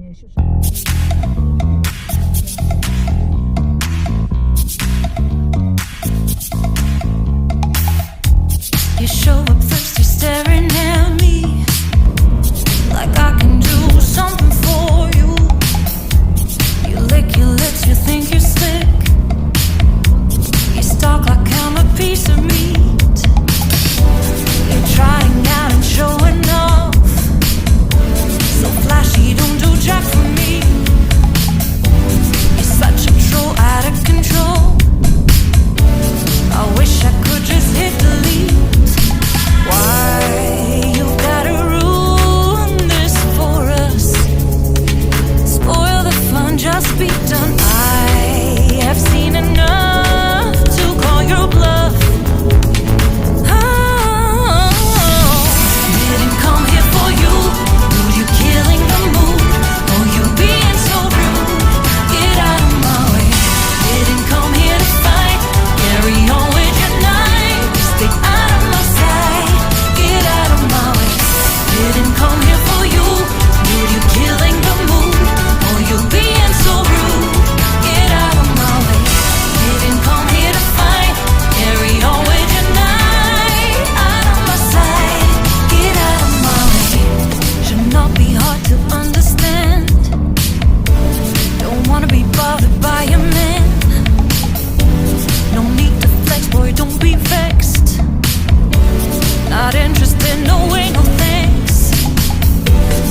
You show up thirsty, staring at me like I can do something for you. You lick your lips, you think you're slick. You stalk like I'm a piece of meat. You're trying out and showing off, so flashy, don't do jack for me. You're such a troll, out of control. I wish I could just hit delete. Why you gotta ruin this for us? Spoil the fun, just be done. I have seen enough to call your bluff. Oh, didn't come here for you. Dude, you killing the mood. Oh, you being so rude. Get out of my way. Didn't come here to fight. Carry on with your night. Stay out of my sight. Get out of my way. Didn't come here for you. Dude, you killing the mood. Oh, you being so rude. Get out of my way. Didn't come here to fight. Carry on with your night. Out of my sight. Get out of my way. Should not be hard to understand. Don't wanna be bothered by a man. No need to flex, boy, don't be vexed. Not interested, no way, no thanks.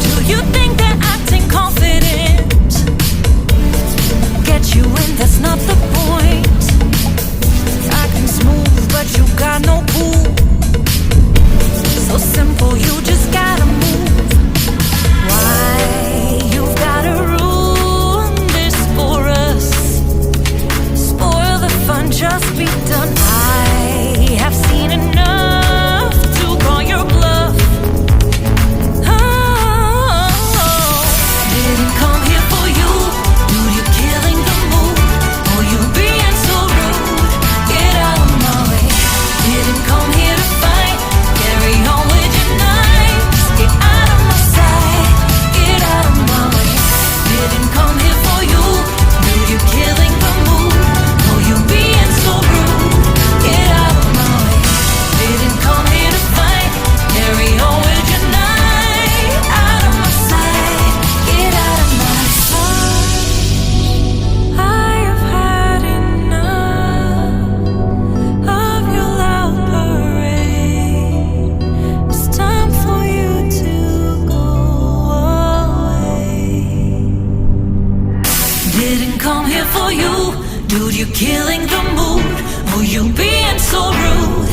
Do you think that acting confident get you in? That's not the point. Acting smooth, but you got no cool. So simple, you just gotta move. Why you gotta ruin this for us? Spoil the fun, just be done. I have seen enough to call your bluff. Oh, didn't come here for you. Dude, you're killing the mood. Oh, you being so rude. Get out of my way. Didn't come here to fight. Carry on with your night. Just get out of my sight. Get out of my way. Didn't come here for you. Dude, you're killing the mood. Oh, you being so rude. Get out of my way. Didn't come here to fight. Carry on with your night. Out of my sight. Get out of my sight. I have had enough of your loud parade. It's time for you to go away. Didn't come here for you. Dude, you're killing the mood. Oh, you being so rude.